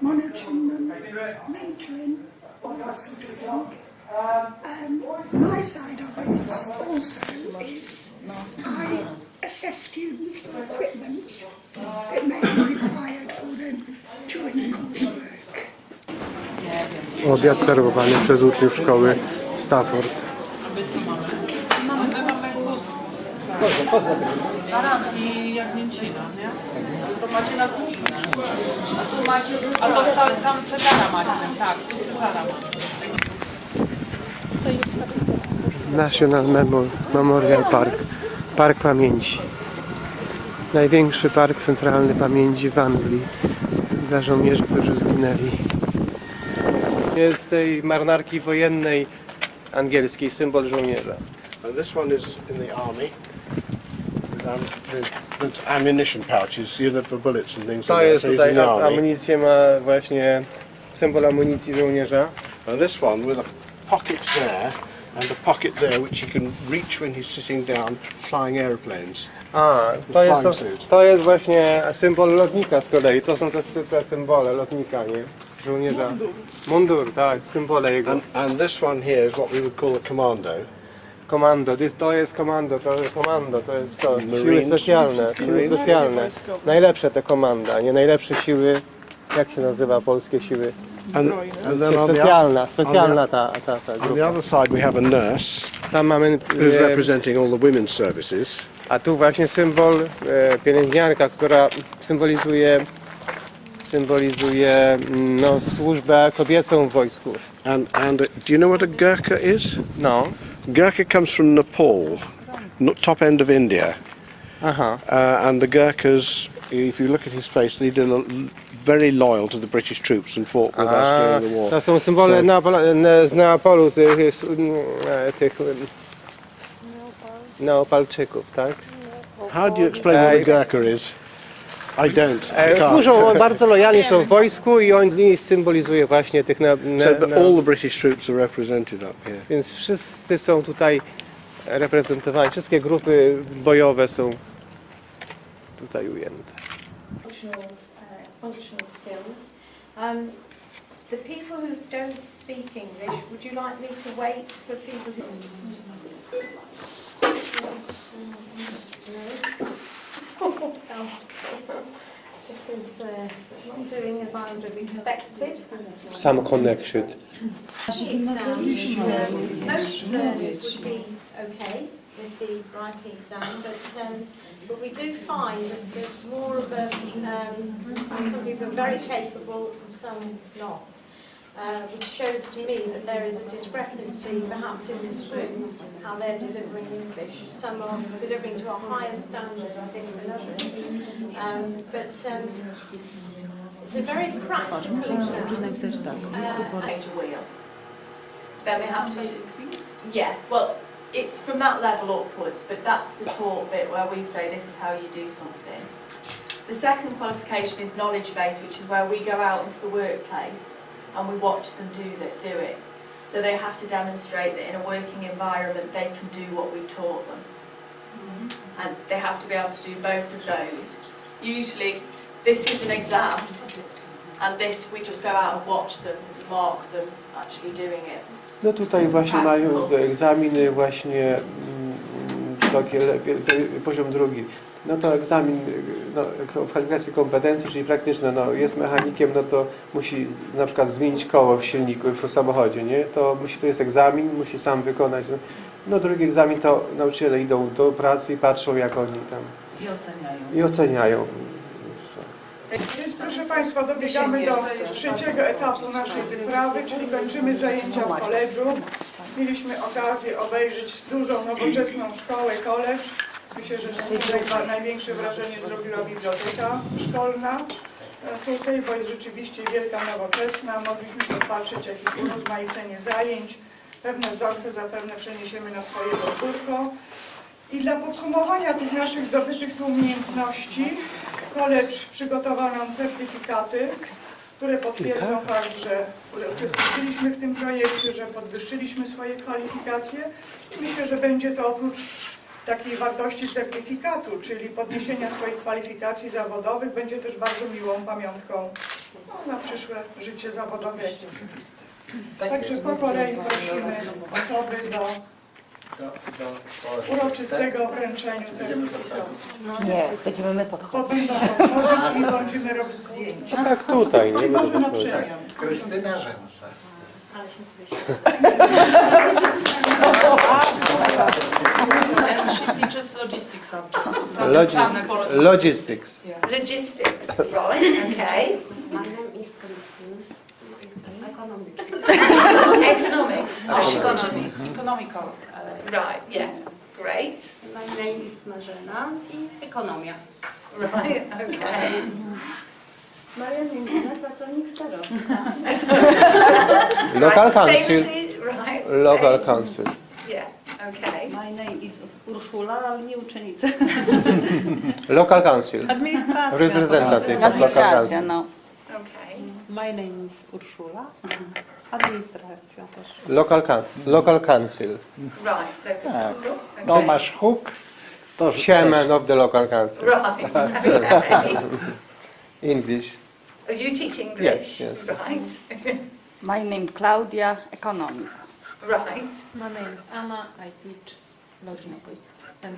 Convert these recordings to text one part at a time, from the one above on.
monitoring them, mentoring, all that sort of thing. My side of it also is I assess students for equipment that may be required for them during the coursework. Obiad serwowany przez uczniów szkoły Stafford. I jagnięcina, nie? To macie na kuchni. A to tam Cezara macie, tak, tu Cezara macie. National Memorial Park. Park Pamięci. Największy park centralny pamięci w Anglii dla żołnierzy, którzy zginęli. Jest z tej marynarki wojennej angielskiej symbol żołnierza. And this one is in the army. The ammunition pouches, you know, for bullets and things. To jest tutaj, amunicję ma właśnie symbol amunicji żołnierza. And this one with a pocket there and a pocket there which he can reach when he's sitting down flying airplanes. To jest właśnie symbol lotnika z kolei. To są te symbole lotnika, nie? Żołnierza. Mundur, tak, symbole jego. And this one here is what we would call a commando. Komando, to jest komando, to jest to. Siły specjalne, Najlepsze te komanda, nie najlepsze siły, jak się nazywa polskie siły? Specjalna ta grupa. On the other side we have a nurse. Tam mamy, who's representing all the women's services. A tu właśnie symbol, pielęgniarka, która symbolizuje no, służbę kobiecą w wojsku. And do you know what a Gurkha is? No. Gurkha comes from Nepal, top end of India. And the Gurkhas, if you look at his face, they did very loyal to the British troops and fought with us during the war. To są symbole z Neapolu, tych Neopalczyków, tak? How do you explain what a Gurkha is? I don't. Służą, bardzo lojalnie są w wojsku i oni symbolizuje właśnie tych all the British troops are represented up here. Więc wszyscy są tutaj reprezentowani, wszystkie grupy bojowe są tutaj ujęte. Functional skills. The people who don't speak English, would you like me to wait for people who... This is not doing as I would have expected. Some connection. Most learners would be okay with the writing exam, but we do find that there's more of a, some people are very capable and some not, which shows to me that there is a discrepancy perhaps in the schools, how they're delivering English. Some are delivering to a higher standard, I think, than others. It's a very practical exam. Then they have to, yeah, well, it's from that level upwards, but that's the taught bit where we say this is how you do something. The second qualification is knowledge based, which is where we go out into the workplace and we watch them do it. So they have to demonstrate that in a working environment they can do what we've taught them. And they have to be able to do both of those. Usually this is an exam, and this we just go out and watch them, mark them actually doing it. No tutaj właśnie mają egzaminy właśnie poziom drugi. No to egzamin kwalifikacji kompetencji, czyli praktyczne, no jest mechanikiem, no to musi na przykład zmienić koło w silniku, w samochodzie, nie? To jest egzamin, musi sam wykonać. No drugi egzamin to nauczyciele idą do pracy i patrzą, jak oni tam i oceniają. Więc proszę Państwa, dobiegamy do trzeciego etapu naszej wyprawy, czyli kończymy zajęcia w koledżu. Mieliśmy okazję obejrzeć dużą, nowoczesną szkołę, koledż. Myślę, że tutaj największe wrażenie zrobiła biblioteka szkolna tutaj, bo jest rzeczywiście wielka, nowoczesna. Mogliśmy popatrzeć, jakie urozmaicenie zajęć. Pewne wzorce zapewne przeniesiemy na swoje podwórko. I dla podsumowania tych naszych zdobytych tu umiejętności koledż przygotował nam certyfikaty, które potwierdzą fakt, że uczestniczyliśmy w tym projekcie, że podwyższyliśmy swoje kwalifikacje i myślę, że będzie to oprócz takiej wartości certyfikatu, czyli podniesienia swoich kwalifikacji zawodowych, będzie też bardzo miłą pamiątką na przyszłe życie zawodowe, jak osobiste. Także po kolei prosimy osoby do uroczystego wręczenia certyfikatu. Nie, będziemy my To podchodzić. będą podchodzić i będziemy robić zdjęcia. Tak, tutaj, nie? Może na przemian. Krystyna Rzęsa. And she teaches logistics subjects. Logistics. Logistics, right, okay. My name is Christine. Economics. Economics, Economical. right, yeah, great. My name is Marzena i ekonomia. Right, okay. Maria Niemena, pracownik starostka. Local Right, same council. as these, right? Local same. council. Yeah, okay. My name is Urszula, ale nie uczennica. Local council. Administracja. Representative of local council. no. Okay. My name is Urszula. Administracja też. Local council. Right, local council. Okay. Tomasz Huk. To Chairman of the local council. Right, okay. English. Oh, you teach English? Yes, yes. Right. My name Claudia, economic. Right, My name is Anna. I teach logistics and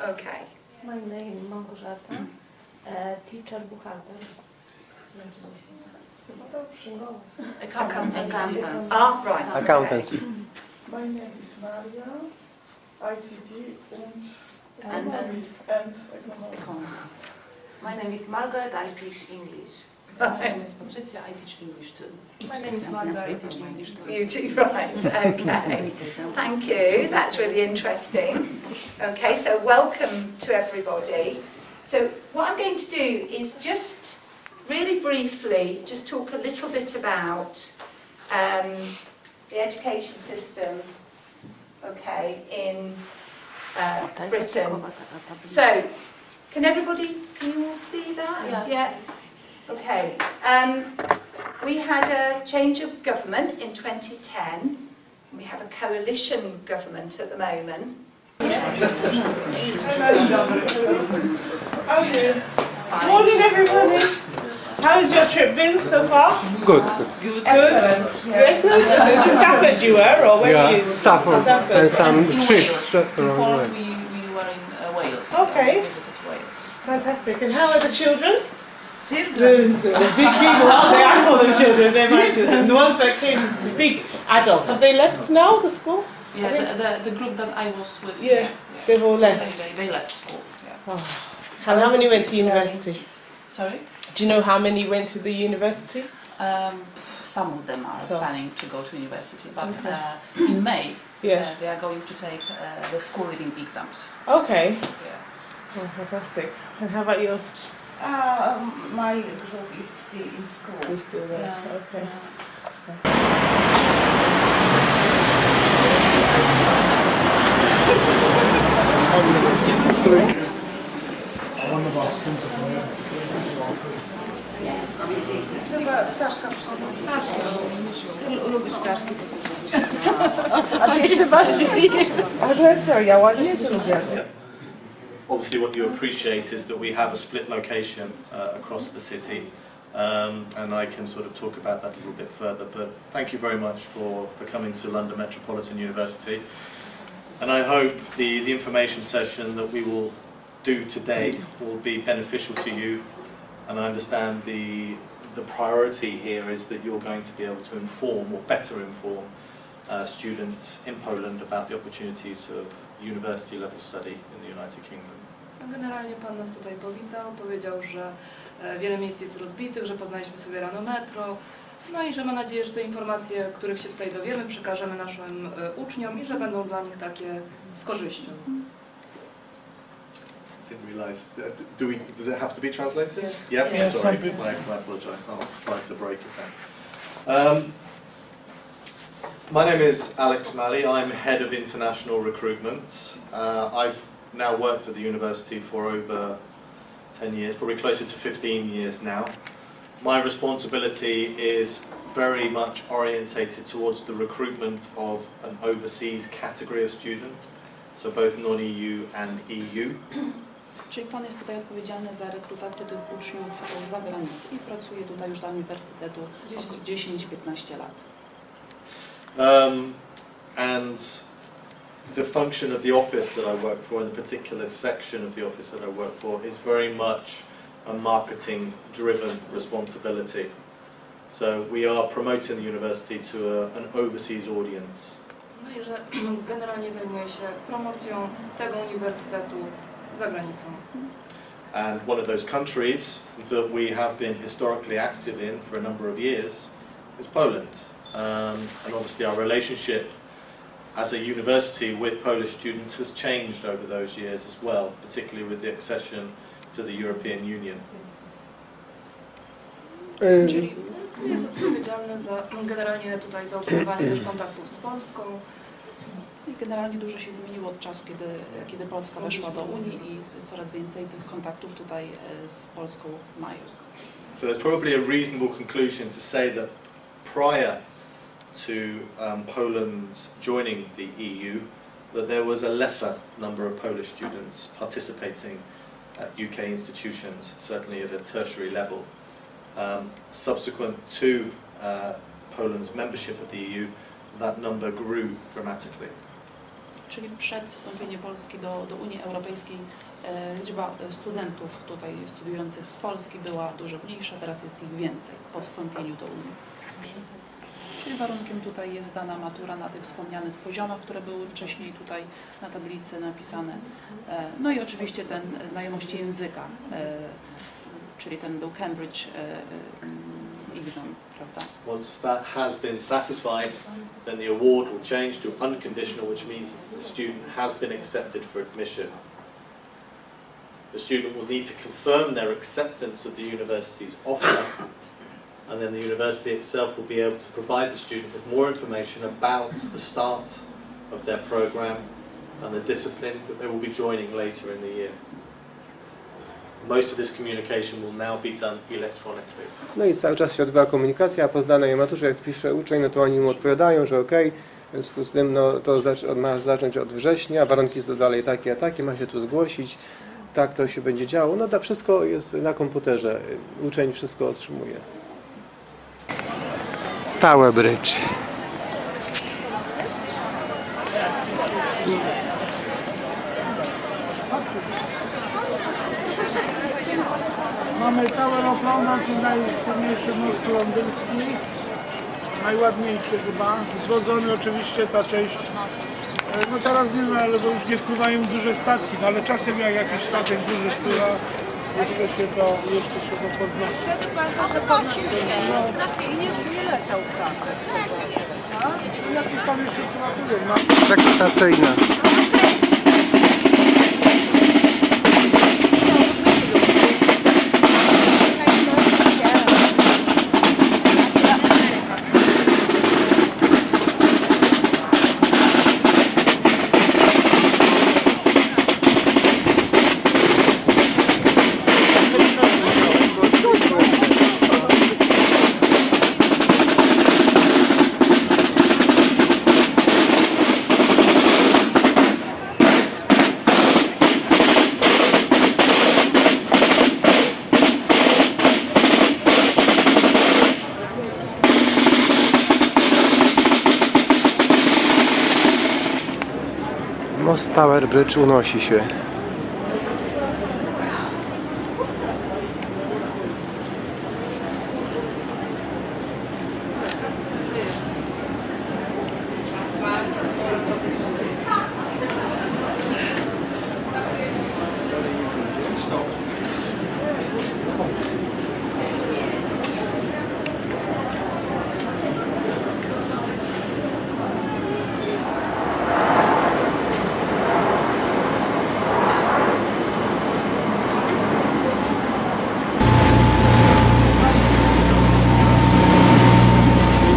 okay. My name Małgorzata, teacher buchalter. accountancy. Ah, right. Accountancy. My name is Maria, ICT And economics. My name is Margaret, I teach English. My name is Patricia. I teach English too. My name is Margaret, I teach English too. You do, right, okay. Thank you, that's really interesting. Okay, so welcome to everybody. So what I'm going to do is just really briefly just talk a little bit about the education system, okay, in Britain. So, can you all see that? Yeah. Okay. We had a change of government in 2010. We have a coalition government at the moment. How are you? Morning, everybody. How's your trip been so far? Good. Good. Excellent. Is it Stafford you were, or where were you? Stafford and some trips Before around. we were in Wales. Okay. We visited Wales. Fantastic. And how are the children? Children. The big people, aren't they? I call them children. They're my children. The ones that came, the big adults. Have they left now, the school? Yeah, the group that I was with. Yeah. They've all So left. they left school. Yeah. And how many went to university? Sorry. Do you know how many went to the university? Some of them are So- planning to go to university, but in May Yeah. they are going to take the school leaving exams. Okay. Yeah. Oh, fantastic. And how about yours? My group is still in school. You're still there. Yeah. Okay. Trzeba ptaszka przynieść. Lubisz ptaszki? A ty jeszcze bardziej. Ale to ja ładnie to lubię. Obviously what you appreciate is that we have a split location across the city, and I can sort of talk about that a little bit further, but thank you very much for coming to London Metropolitan University, and I hope the information session that we will do today will be beneficial to you, and I understand the priority here is that you're going to be able to inform, or better inform, students in Poland about the opportunities of university level study in the United Kingdom. Generalnie Pan nas tutaj powitał, powiedział, że wiele miejsc jest rozbitych, że poznaliśmy sobie rano metro, no i że ma nadzieję, że te informacje, których się tutaj dowiemy, przekażemy naszym uczniom i że będą dla nich takie z korzyścią. Didn't realise. Does it have to be translated? Yes. Yeah. Yes. Sorry, I apologise. I'll try to break it down. My name is Alex Malley. I'm head of international recruitment. I've now worked at the university for over 10 years, probably closer to 15 years now. My responsibility is very much orientated towards the recruitment of an overseas category of student. so both non-EU and EU. Czyli Pan jest tutaj odpowiedzialny za rekrutację tych uczniów z zagranicy i pracuje tutaj już dla Uniwersytetu 10-15 lat. And the function of the office that I work for, and the particular section of the office that I work for, is very much a marketing-driven responsibility. So we are promoting the university to an overseas audience. No i że generalnie zajmuje się promocją tego uniwersytetu za granicą. And one of those countries that we have been historically active in for a number of years is Poland. And obviously our relationship as a university with Polish students has changed over those years as well, particularly with the accession to the European Union. Czyli jest odpowiedzialny za generalnie tutaj za utrzymywanie też kontaktów z Polską. I generalnie dużo się zmieniło od czasu, kiedy Polska weszła do Unii i coraz więcej tych kontaktów tutaj z Polską mają. So there's probably a reasonable conclusion to say that prior to Poland joining the EU, that there was a lesser number of Polish students participating at UK institutions, certainly at a tertiary level. Subsequent to Poland's membership of the EU, that number grew dramatically. Czyli przed wstąpieniem Polski do Unii Europejskiej liczba studentów tutaj studiujących z Polski była dużo mniejsza, teraz jest ich więcej po wstąpieniu do Unii. Czyli warunkiem tutaj jest dana matura na tych wspomnianych poziomach, które były wcześniej tutaj na tablicy napisane. No i oczywiście ten znajomość języka, czyli ten był Cambridge exam, prawda? Once that has been satisfied, then the award will change to unconditional, which means that the student has been accepted for admission. The student will need to confirm their acceptance of the university's offer, and then the university itself will be able to provide the student with more information about the start of their program and the discipline that they will be joining later in the year. Most of this communication will now be done electronically. No i cały czas się odbywa komunikacja, a po zdanej maturze, jak pisze uczeń, no to oni mu odpowiadają, że okej, w związku z tym no, to ma zacząć od września, warunki są dalej takie, a takie, ma się tu zgłosić, tak to się będzie działo. No to wszystko jest na komputerze, uczeń wszystko otrzymuje. Tower Bridge. Mamy Tower of London, czyli najsłynniejszy most londyński, najładniejszy chyba, złodzony oczywiście ta część, no teraz nie ma, ale bo już nie wpływają duże statki, no ale czasem jak jakiś statek duży wpływa, jeszcze się to podnosi. Nie leciał statek. Jakiś tam jeszcze przelatuje. Rekrutacyjna. Most Tower Bridge unosi się.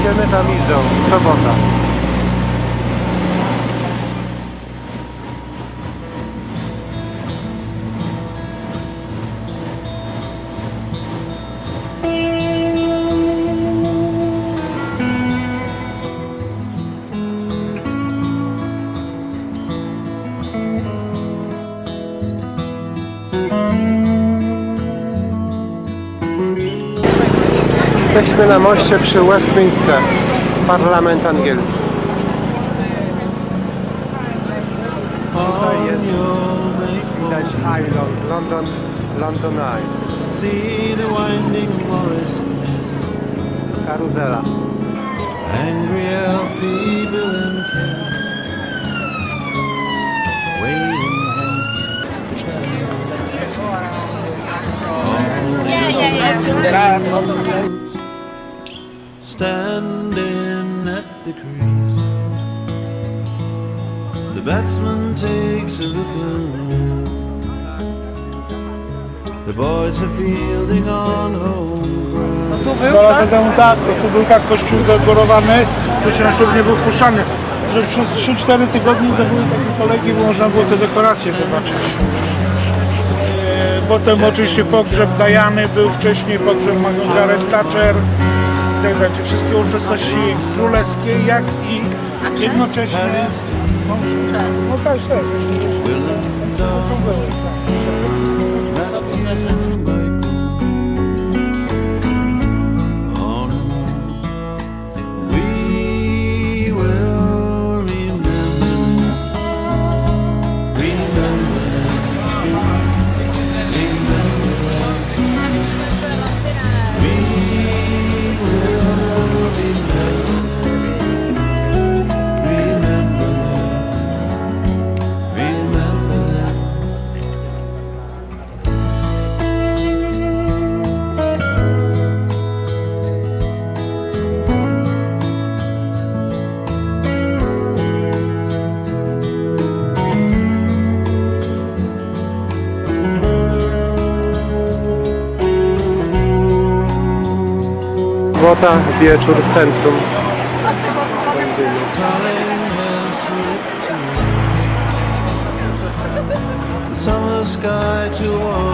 Idziemy tam idą, sobota. Jesteśmy na moście przy Westminster, parlament angielski. Tutaj jest, widać London Eye. Karuzela. Standing at the crease, the batsman takes a look around. The boys are fielding on home ground. Dwa lata temu tak, tu był tak kościół dekorowany, to się następnie był wpuszczany, że przez 3-4 tygodnie to były takie kolejki, bo można było te dekoracje zobaczyć. Potem oczywiście pogrzeb Diany był wcześniej, pogrzeb Margaret Thatcher, także wszystkie uroczystości królewskie, jak i jednocześnie... No też. Sobota, wieczór w centrum. The summer sky to